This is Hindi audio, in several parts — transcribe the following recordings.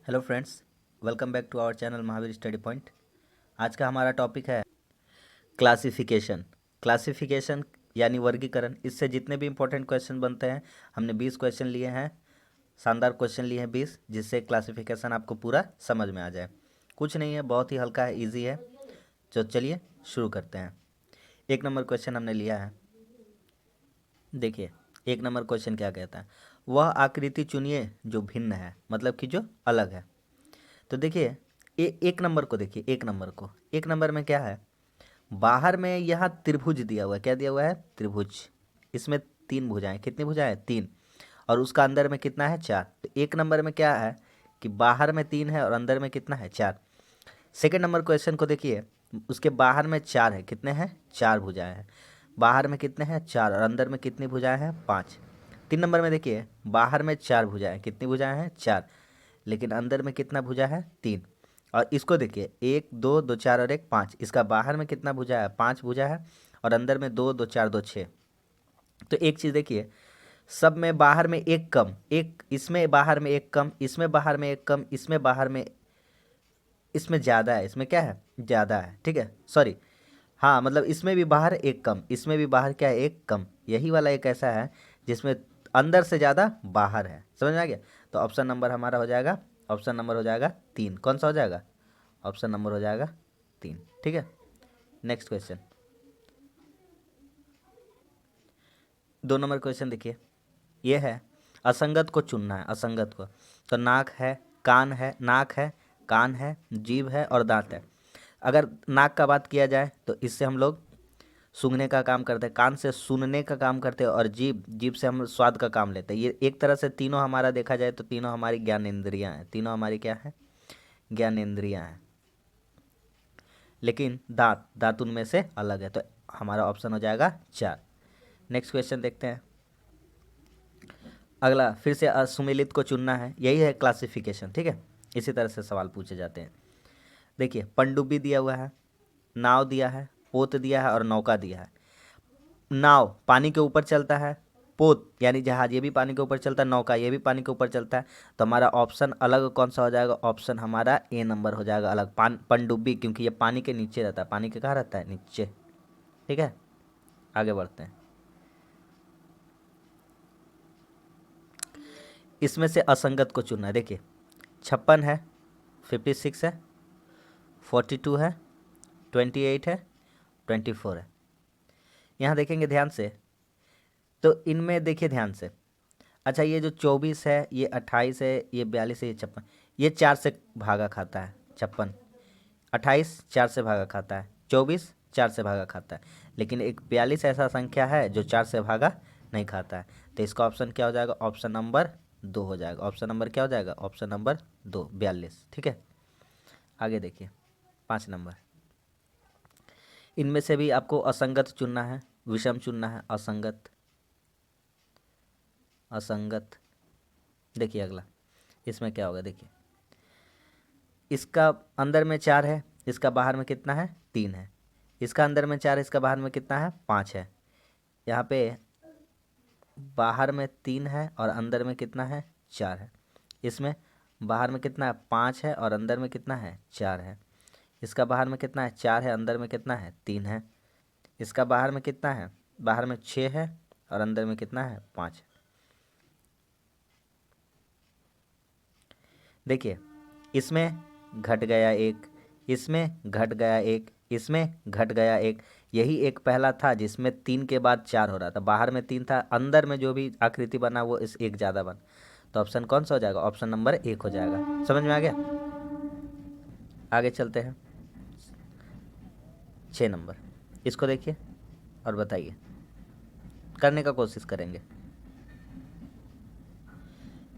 Hello friends, welcome back to our channel Mahavir study point. आज का हमारा टॉपिक है क्लासिफिकेशन। क्लासिफिकेशन यानी वर्गीकरण। इससे जितने भी इंपॉर्टेंट क्वेश्चन बनते हैं, हमने 20 क्वेश्चन लिए हैं, शानदार क्वेश्चन लिए हैं 20, जिससे क्लासिफिकेशन आपको पूरा समझ में आ जाए। कुछ नहीं है, बहुत ही हल्का है, ईजी है। तो चलिए शुरू करते हैं। एक नंबर क्वेश्चन हमने लिया है। देखिए, एक नंबर क्वेश्चन क्या कहता है, वह आकृति चुनिए जो भिन्न है, मतलब कि जो अलग है। तो देखिए, एक नंबर को देखिए, एक नंबर में क्या है, बाहर में यहाँ त्रिभुज दिया हुआ है। क्या दिया हुआ है? त्रिभुज। इसमें तीन भुजाएं, कितनी भुजाएं? तीन। और उसका अंदर में कितना है? चार। तो एक नंबर में क्या है कि बाहर में तीन है और अंदर में कितना है? चार। सेकंड नंबर क्वेश्चन को देखिए, उसके बाहर में चार है, कितने हैं? चार भुजाएं हैं। बाहर में कितने हैं? चार। और अंदर में कितनी भुजाएं हैं? पाँच। 3 नंबर में देखिए, बाहर में चार भुजाएं, कितनी भुजाएं हैं? चार। लेकिन अंदर में कितना भुजा है? तीन। और इसको देखिए, एक दो, दो चार और एक पाँच। इसका बाहर में कितना भुजा है? पाँच भुजा है। और अंदर में दो, दो चार, दो छः। तो एक चीज़ देखिए, सब में बाहर में एक कम, एक इसमें बाहर में एक कम, इसमें बाहर में एक कम, इसमें बाहर में, इसमें ज़्यादा है, इसमें क्या है? ज़्यादा है। ठीक है, सॉरी, हाँ, मतलब इसमें भी बाहर एक कम, इसमें भी बाहर क्या है? एक कम। यही वाला एक ऐसा है जिसमें अंदर से ज़्यादा बाहर है। समझ में आ गया? तो ऑप्शन नंबर हमारा हो जाएगा, ऑप्शन नंबर हो जाएगा तीन। कौन सा हो जाएगा? ऑप्शन नंबर हो जाएगा तीन। ठीक है, नेक्स्ट क्वेश्चन। 2 नंबर क्वेश्चन देखिए, ये है असंगत को चुनना है, असंगत को। तो नाक है, कान है, नाक है, कान है, जीभ है और दांत है। अगर नाक का बात किया जाए तो इससे हम लोग सूंघने का काम करते हैं, कान से सुनने का काम करते हैं, और जीभ, जीभ से हम स्वाद का काम लेते हैं। ये एक तरह से तीनों हमारा देखा जाए तो तीनों हमारी ज्ञान इंद्रियाँ हैं, तीनों हमारी क्या है? ज्ञान इंद्रियाँ हैं। लेकिन दांत, दांत उनमें से अलग है। तो हमारा ऑप्शन हो जाएगा चार। नेक्स्ट क्वेश्चन देखते हैं। अगला फिर से असुमेलित को चुनना है, यही है क्लासिफिकेशन। ठीक है, इसी तरह से सवाल पूछे जाते हैं। देखिए, पनडुब्बी दिया हुआ है, नाव दिया है, पोत दिया है और नौका दिया है। नाव पानी के ऊपर चलता है, पोत यानी जहाज ये भी पानी के ऊपर चलता है, नौका ये भी पानी के ऊपर चलता है। तो हमारा ऑप्शन अलग कौन सा हो जाएगा? ऑप्शन हमारा ए नंबर हो जाएगा, अलग। पनडुब्बी, क्योंकि ये पानी के नीचे रहता है। पानी के कहाँ रहता है? नीचे। ठीक है, आगे बढ़ते हैं। इसमें से असंगत को चुनना है। देखिए, 56 है, 56 है, 42 है, 28 है, 24 है। यहाँ देखेंगे ध्यान से, तो इनमें देखिए ध्यान से। अच्छा, ये जो 24 है, ये 28 है, ये 42 है, ये 56, ये चार से भागा खाता है। 56, 28 चार से भागा खाता है, 24 चार से भागा खाता है। लेकिन एक 42 ऐसा संख्या है जो चार से भागा नहीं खाता है। तो इसका ऑप्शन क्या हो जाएगा? ऑप्शन नंबर दो हो जाएगा। ऑप्शन नंबर क्या हो जाएगा? ऑप्शन नंबर दो, 42। ठीक है, आगे देखिए, 5 नंबर। इनमें से भी आपको असंगत चुनना है, विषम चुनना है। असंगत, असंगत। देखिए अगला, इसमें क्या होगा? देखिए, इसका अंदर में चार है, इसका बाहर में कितना है? तीन है। इसका अंदर में चार है, इसका बाहर में कितना है? पाँच है। यहाँ पे बाहर में तीन है और अंदर में कितना है? चार है। इसमें बाहर में कितना है? पाँच है और अंदर में कितना है? चार है। इसका बाहर में कितना है? चार है, अंदर में कितना है? तीन है। इसका बाहर में कितना है? बाहर में छः है और अंदर में कितना है? पाँच है। देखिए, इसमें घट गया एक, इसमें घट गया एक, इसमें घट गया एक। यही एक पहला था जिसमें तीन के बाद चार हो रहा था। बाहर में तीन था, अंदर में जो भी आकृति बना वो इस एक ज़्यादा बना। तो ऑप्शन कौन सा हो जाएगा? ऑप्शन नंबर एक हो जाएगा। समझ में आ गया? आगे चलते हैं। 6 नंबर, इसको देखिए और बताइए, करने का कोशिश करेंगे।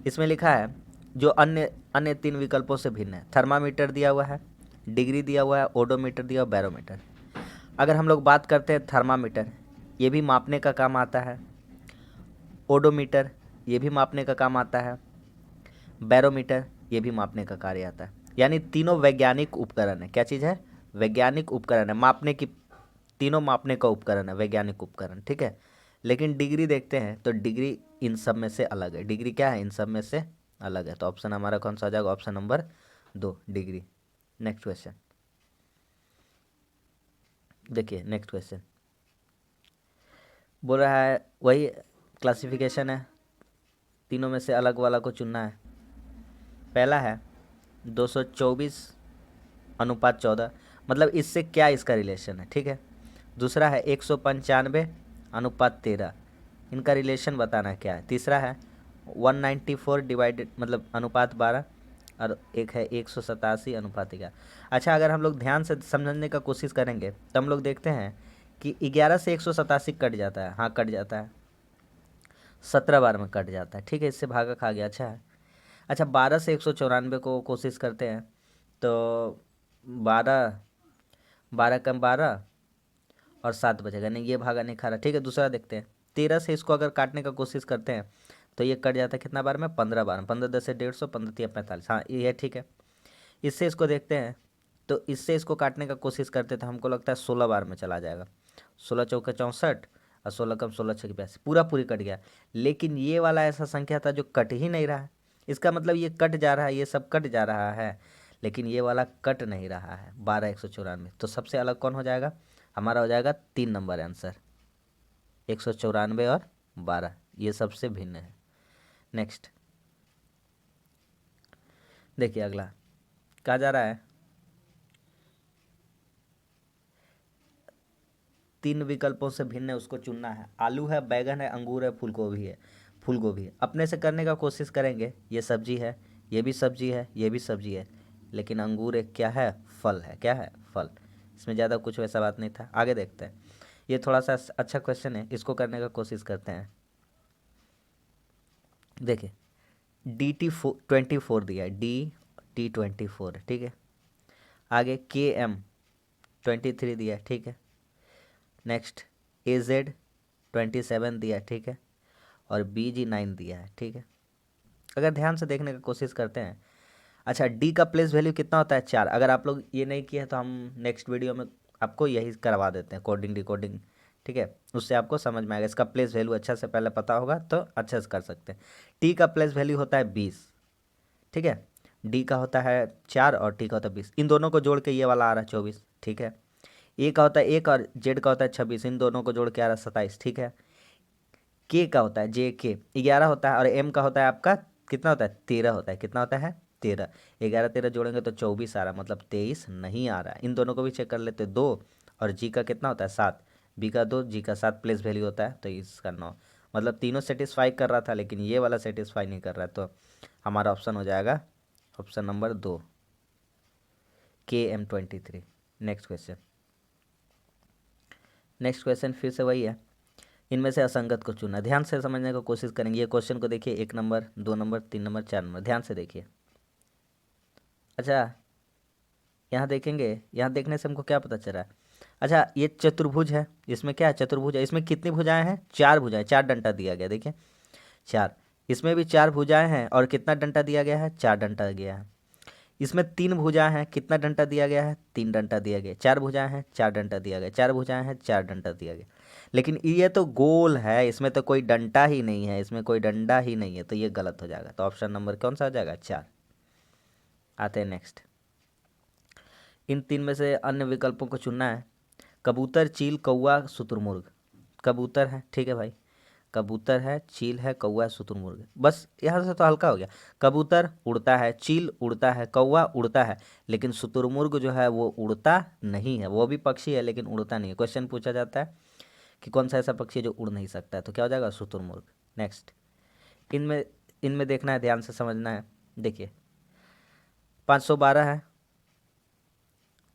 इसमें लिखा है जो अन्य अन्य तीन विकल्पों से भिन्न है। थर्मामीटर दिया हुआ है, डिग्री दिया हुआ है, ओडोमीटर दिया हुआ, बैरोमीटर। अगर हम लोग बात करते हैं थर्मामीटर, ये भी मापने का काम आता है। ओडोमीटर ये भी मापने का काम आता है। बैरोमीटर ये भी मापने का कार्य आता है। यानी तीनों वैज्ञानिक उपकरण है। क्या चीज़ है? वैज्ञानिक उपकरण है, मापने की। तीनों मापने का उपकरण है, वैज्ञानिक उपकरण। ठीक है, लेकिन डिग्री देखते हैं तो डिग्री इन सब में से अलग है। डिग्री क्या है? इन सब में से अलग है। तो ऑप्शन हमारा कौन सा हो जाएगा? Option number 2 degree. Next question देखिए। नेक्स्ट क्वेश्चन बोल रहा है वही क्लासिफिकेशन है, तीनों में से अलग वाला को चुनना है। पहला है 224:14, मतलब इससे क्या इसका रिलेशन है, ठीक है। दूसरा है 195:13, इनका रिलेशन बताना क्या है। तीसरा है 194 डिवाइडेड मतलब अनुपात 12, और एक है 187:11। अच्छा, अगर हम लोग ध्यान से समझने का कोशिश करेंगे तो हम लोग देखते हैं कि 11 से 187 कट जाता है, हाँ कट जाता है, 17 बार में कट जाता है, ठीक है, इससे भागा खा गया। अच्छा है। अच्छा, 12 से 194 को कोशिश करते हैं तो 12, 12 कम 12 और 7 बचेगा, नहीं ये भागा नहीं खा रहा, ठीक है। दूसरा देखते हैं, 13 से इसको अगर काटने का कोशिश करते हैं तो ये कट जाता है कितना बार में? 15 बार में। 15 10 से 150, 15 3 45, हाँ ये ठीक है। इससे इसको देखते हैं तो इससे इसको काटने का कोशिश करते तो हमको लगता है 16 बार में चला जाएगा। 16 चौका 64 और 16 कम 16 छः 82, पूरा पूरी कट गया। लेकिन ये वाला ऐसा संख्या था जो कट ही नहीं रहा है, इसका मतलब ये कट जा रहा है, ये सब कट जा रहा है, लेकिन ये वाला कट नहीं रहा है। 12 194, तो सबसे अलग कौन हो जाएगा? हमारा हो जाएगा 3 नंबर आंसर, 194 और 12, ये सबसे भिन्न है। नेक्स्ट देखिए, अगला कहा जा रहा है 3 विकल्पों से भिन्न है, उसको चुनना है। आलू है, बैगन है, अंगूर है, फूलगोभी है। फूलगोभी है, अपने से करने का कोशिश करेंगे। ये सब्जी है, ये भी सब्जी है, ये भी सब्जी है, लेकिन अंगूर एक क्या है? फल है। क्या है? फल। इसमें ज़्यादा कुछ वैसा बात नहीं था। आगे देखते हैं, ये थोड़ा सा अच्छा क्वेश्चन है, इसको करने का कोशिश करते हैं। देखिए DT24 दिया है, DT24 है, ठीक है। आगे KM23 दिया है, ठीक है। नेक्स्ट AZ27 दिया है, ठीक है। और BG9 दिया है, ठीक है। अगर ध्यान से देखने का कोशिश करते हैं, अच्छा डी का प्लेस वैल्यू कितना होता है? 4। अगर आप लोग ये नहीं किए हैं तो हम नेक्स्ट वीडियो में आपको यही करवा देते हैं, कोडिंग डिकोडिंग, ठीक है, उससे आपको समझ में आएगा। इसका प्लेस वैल्यू अच्छा से पहले पता होगा तो अच्छे से कर सकते हैं। टी का प्लेस वैल्यू होता है 20, ठीक है। डी का होता है 4 और टी का होता है 20, इन दोनों को जोड़ के ये वाला आ रहा है 24, ठीक है। ए का होता है 1 और जेड का होता है 26, इन दोनों को जोड़ के आ रहा है 27, ठीक है। के का होता है JK 11 होता है, और एम का होता है आपका कितना होता है? 13 होता है। कितना होता है? 13। 11 13 जोड़ेंगे तो 24 आ रहा है, मतलब 23 नहीं आ रहा है। इन दोनों को भी चेक कर लेते, 2 और जी का कितना होता है? 7, बी का 2, जी का 7 प्लेस वैल्यू होता है, तो इसका 9। मतलब तीनों सेटिस्फाई कर रहा था, लेकिन ये वाला सेटिस्फाई नहीं कर रहा है, तो हमारा ऑप्शन हो जाएगा option number 2 KM23। Next question. Next question फिर से वही है, इनमें से असंगत को चुना। ध्यान से समझने की कोशिश करेंगे। ये क्वेश्चन को देखिए, 1 नंबर 2 नंबर 3 नंबर 4 नंबर, ध्यान से देखिए। अच्छा, यहाँ देखेंगे, यहाँ देखने से हमको क्या पता चल रहा है? अच्छा, ये चतुर्भुज है, इसमें क्या है? चतुर्भुज है, इसमें कितनी भुजाएं हैं? 4 भुजाएं, 4 डंडा दिया गया, देखिए 4। इसमें भी 4 भुजाएं हैं, और कितना डंडा दिया गया है? 4 डंडा दिया है। इसमें 3 भुजाएं हैं, कितना डंडा दिया गया है? 3 डंडा दिया गया। 4 भुजाएं हैं, 4 डंडा दिया गया। 4 भुजाएं हैं, 4 डंडा दिया गया। लेकिन ये तो गोल है, इसमें तो कोई डंडा ही नहीं है, इसमें कोई डंडा ही नहीं है, तो ये गलत हो जाएगा। तो ऑप्शन नंबर कौन सा हो जाएगा? 4। आते हैं नेक्स्ट। इन 3 में से अन्य विकल्पों को चुनना है। कबूतर, चील, कौवा, शुतुरमुर्ग। कबूतर है, ठीक है भाई, कबूतर है, चील है, कौवा है, शुतुरमुर्ग। बस यहाँ से तो हल्का हो गया। कबूतर उड़ता है, चील उड़ता है, कौवा उड़ता है, लेकिन शुतुरमुर्ग जो है वो उड़ता नहीं है। वो भी पक्षी है लेकिन उड़ता नहीं है। क्वेश्चन पूछा जाता है कि कौन सा ऐसा पक्षी है जो उड़ नहीं सकता है, तो क्या हो जाएगा? शुतुरमुर्ग। नेक्स्ट, इनमें इनमें देखना है, ध्यान से समझना है। देखिए 512 है,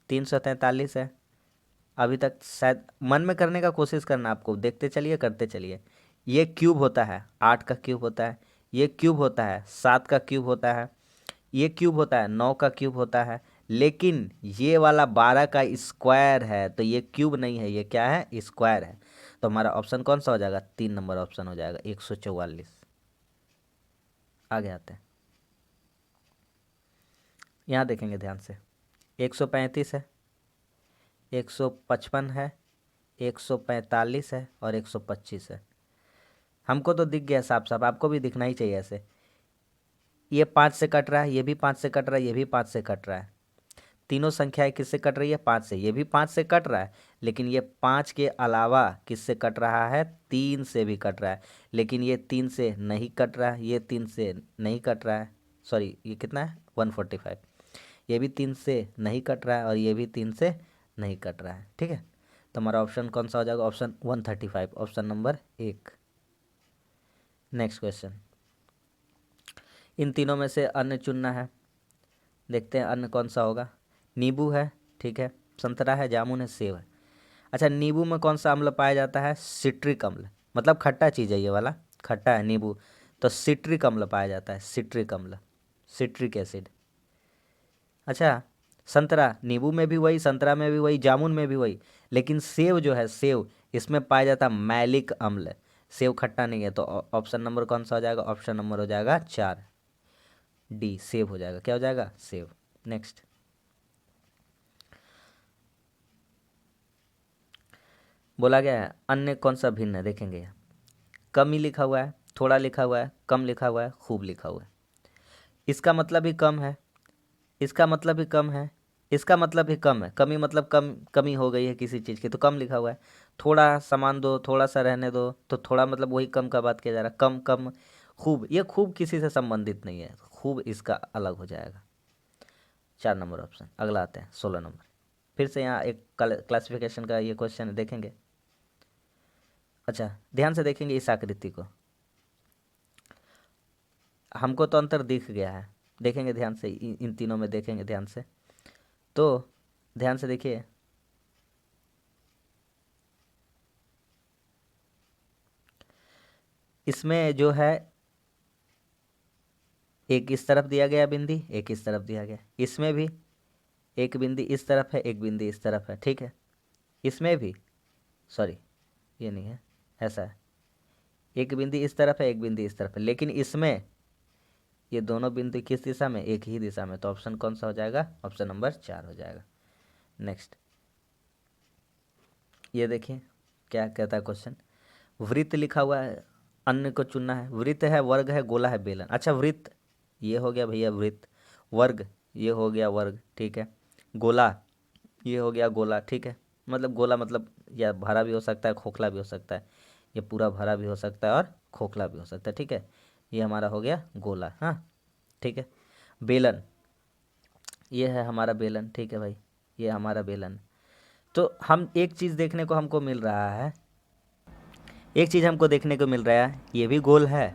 343 है। अभी तक शायद मन में करने का कोशिश करना आपको, देखते चलिए करते चलिए। ये क्यूब होता है, 8 का क्यूब होता है। ये क्यूब होता है, 7 का क्यूब होता है। ये क्यूब होता है, 9 का क्यूब होता है। लेकिन ये वाला 12 का स्क्वायर है, तो ये क्यूब नहीं है, ये क्या है? स्क्वायर है। तो हमारा ऑप्शन कौन सा हो जाएगा? 3 नंबर ऑप्शन हो जाएगा, 144। आगे आते हैं, यहाँ देखेंगे ध्यान से। 135 है, 155 है, 145 है और 125 है। हमको तो दिख गया साफ साफ, आपको भी दिखना ही चाहिए ऐसे। ये 5 से कट रहा है, ये भी 5 से कट रहा है, ये भी 5 से कट रहा है। तीनों संख्याएं किससे कट रही है? 5 से। ये भी 5 से कट रहा है, लेकिन ये 5 के अलावा किससे कट रहा है? 3 से भी कट रहा है। लेकिन ये 3 से नहीं कट रहा है, ये 3 से नहीं कट रहा है। सॉरी, ये कितना है? 145। ये भी 3 से नहीं कट रहा है और ये भी 3 से नहीं कट रहा है। ठीक है, तो हमारा ऑप्शन कौन सा हो जाएगा? Option 135, option number 1। Next question, इन तीनों में से अन्य चुनना है। देखते हैं अन्य कौन सा होगा। नींबू है, ठीक है, संतरा है, जामुन है, सेब है। अच्छा, नींबू में कौन सा अम्ल पाया जाता है? सिट्रिक अम्ल, मतलब खट्टा चीज़ है ये वाला, खट्टा है नींबू, तो सिट्रिक अम्ल पाया जाता है, सिट्रिक अम्ल, सिट्रिक एसिड। अच्छा, संतरा, नींबू में भी वही, संतरा में भी वही, जामुन में भी वही, लेकिन सेब जो है, सेब, इसमें पाया जाता है मैलिक अम्ल। सेब खट्टा नहीं है, तो ऑप्शन नंबर कौन सा हो जाएगा? ऑप्शन नंबर हो जाएगा 4, डी, सेब हो जाएगा। क्या हो जाएगा? सेब। नेक्स्ट, बोला गया है अन्य कौन सा भिन्न है। देखेंगे, कम ही लिखा हुआ है, थोड़ा लिखा हुआ है, कम लिखा हुआ है, खूब लिखा हुआ है। इसका मतलब भी कम है, इसका मतलब भी कम है, इसका मतलब भी कम है। कमी मतलब कम, कमी हो गई है किसी चीज़ की, तो कम लिखा हुआ है। थोड़ा सामान दो, थोड़ा सा रहने दो, तो थोड़ा मतलब वही कम का बात किया जा रहा है। कम कम। खूब, ये खूब किसी से संबंधित नहीं है, खूब इसका अलग हो जाएगा। 4 नंबर ऑप्शन। अगला आते हैं 16 नंबर। फिर से यहाँ एक क्लासिफिकेशन का ये क्वेश्चन देखेंगे। अच्छा, ध्यान से देखेंगे इस आकृति को, हमको तो अंतर दिख गया है। देखेंगे ध्यान से, इन तीनों में देखेंगे ध्यान से, तो ध्यान से देखिए। इसमें जो है एक इस तरफ दिया गया बिंदी, एक इस तरफ दिया गया। इसमें भी एक बिंदी इस तरफ है, एक बिंदी इस तरफ है, ठीक है। इसमें भी, सॉरी ये नहीं है, ऐसा है, एक बिंदी इस तरफ है, एक बिंदी इस तरफ है, लेकिन इसमें ये दोनों बिंदु किस दिशा में? एक ही दिशा में। तो ऑप्शन कौन सा हो जाएगा? ऑप्शन नंबर 4 हो जाएगा। नेक्स्ट, ये देखिए क्या कहता है क्वेश्चन। वृत्त लिखा हुआ है, अन्य को चुनना है। वृत्त है, वर्ग है, गोला है, बेलन। अच्छा, वृत्त ये हो गया भैया वृत्त, वर्ग ये हो गया वर्ग, ठीक है, गोला ये हो गया गोला, ठीक है। मतलब गोला मतलब या भरा भी हो सकता है, खोखला भी हो सकता है। ये पूरा भरा भी हो सकता है और खोखला भी हो सकता है, ठीक है। ये हमारा हो गया गोला, हाँ, ठीक है। बेलन, ये है हमारा बेलन, ठीक है भाई, ये हमारा बेलन। तो हम एक चीज़ देखने को हमको मिल रहा है, एक चीज़ हमको देखने को मिल रहा है, ये भी गोल है,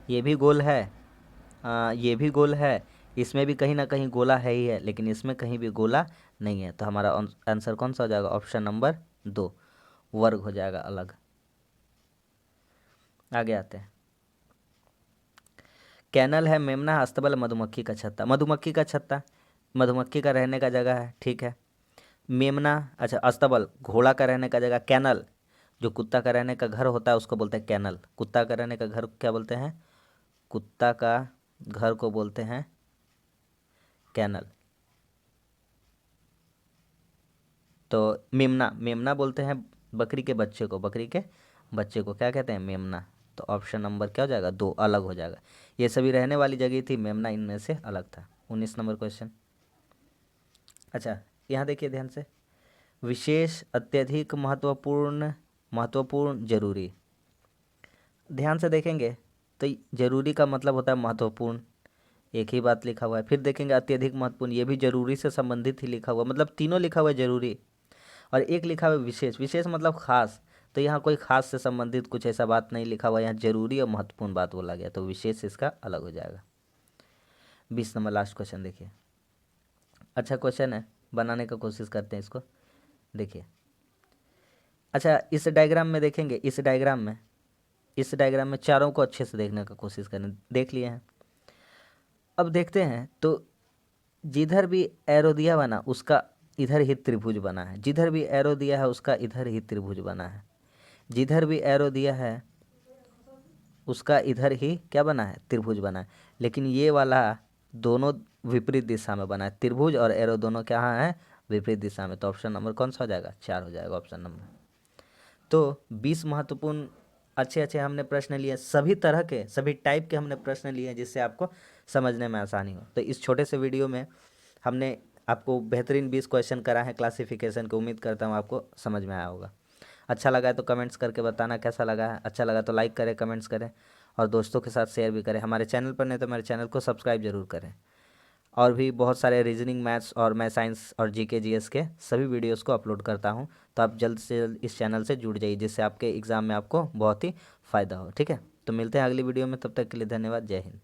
ये भी गोल है, ये भी गोल है, इसमें भी कहीं ना कहीं गोला है ही है, लेकिन इसमें कहीं भी गोला नहीं है। तो हमारा आंसर कौन सा हो जाएगा? ऑप्शन नंबर 2, वर्ग हो जाएगा अलग। आगे आते हैं, कैनल है, मेमना, अस्तबल, मधुमक्खी का छत्ता। मधुमक्खी का छत्ता, मधुमक्खी का रहने का जगह है, ठीक है। मेमना, अच्छा, अस्तबल घोड़ा का रहने का जगह। कैनल, जो कुत्ता का रहने का घर होता है उसको बोलते हैं कैनल। कुत्ता का रहने का घर क्या बोलते हैं? कुत्ता का घर को बोलते हैं कैनल। तो मेमना, मेमना बोलते हैं बकरी के बच्चे को, बकरी के बच्चे को क्या कहते हैं? मेमना। तो ऑप्शन नंबर क्या हो जाएगा? 2 अलग हो जाएगा। ये सभी रहने वाली जगह थी, मेमना इनमें से अलग था। 19 नंबर क्वेश्चन। अच्छा, यहाँ देखिए ध्यान से, विशेष, अत्यधिक, महत्वपूर्ण, महत्वपूर्ण, जरूरी। ध्यान से देखेंगे तो जरूरी का मतलब होता है महत्वपूर्ण, एक ही बात लिखा हुआ है। फिर देखेंगे अत्यधिक महत्वपूर्ण, ये भी जरूरी से संबंधित ही लिखा हुआ, मतलब तीनों लिखा हुआ है जरूरी, और एक लिखा हुआ है विशेष। विशेष मतलब खास, तो यहाँ कोई खास से संबंधित कुछ ऐसा बात नहीं लिखा हुआ, यहाँ जरूरी और महत्वपूर्ण बात बोला गया, तो विशेष इसका अलग हो जाएगा। 20 नंबर लास्ट क्वेश्चन देखिए, अच्छा क्वेश्चन है, बनाने का कोशिश करते हैं इसको। देखिए, अच्छा इस डायग्राम में देखेंगे, इस डायग्राम में, इस डायग्राम में चारों को अच्छे से देखने का कोशिश करें। देख लिए हैं, अब देखते हैं तो जिधर भी एरो दिया बना उसका इधर ही त्रिभुज बना है, जिधर भी एरो दिया है उसका इधर ही त्रिभुज बना है, जिधर भी एरो दिया है उसका इधर ही क्या बना है? त्रिभुज बना है। लेकिन ये वाला दोनों विपरीत दिशा में बना है, त्रिभुज और एरो दोनों क्या है? विपरीत दिशा में। तो ऑप्शन नंबर कौन सा हो जाएगा? 4 हो जाएगा ऑप्शन नंबर। तो 20 महत्वपूर्ण अच्छे अच्छे हमने प्रश्न लिए, सभी तरह के सभी टाइप के हमने प्रश्न लिए हैं, जिससे आपको समझने में आसानी हो। तो इस छोटे से वीडियो में हमने आपको बेहतरीन 20 क्वेश्चन करा है क्लासिफिकेशन के। उम्मीद करता हूँ आपको समझ में आया होगा। अच्छा लगा है तो कमेंट्स करके बताना कैसा लगा है। अच्छा लगा तो लाइक करें, कमेंट्स करें और दोस्तों के साथ शेयर भी करें। हमारे चैनल पर नहीं तो हमारे चैनल को सब्सक्राइब जरूर करें। और भी बहुत सारे रीजनिंग, मैथ्स और मैं साइंस और जीके जीएस के सभी वीडियोस को अपलोड करता हूं। तो आप जल्द से जल्द इस चैनल से जुड़ जाइए, जिससे आपके एग्ज़ाम में आपको बहुत ही फ़ायदा हो। ठीक है, तो मिलते हैं अगली वीडियो में। तब तक के लिए धन्यवाद। जय हिंद।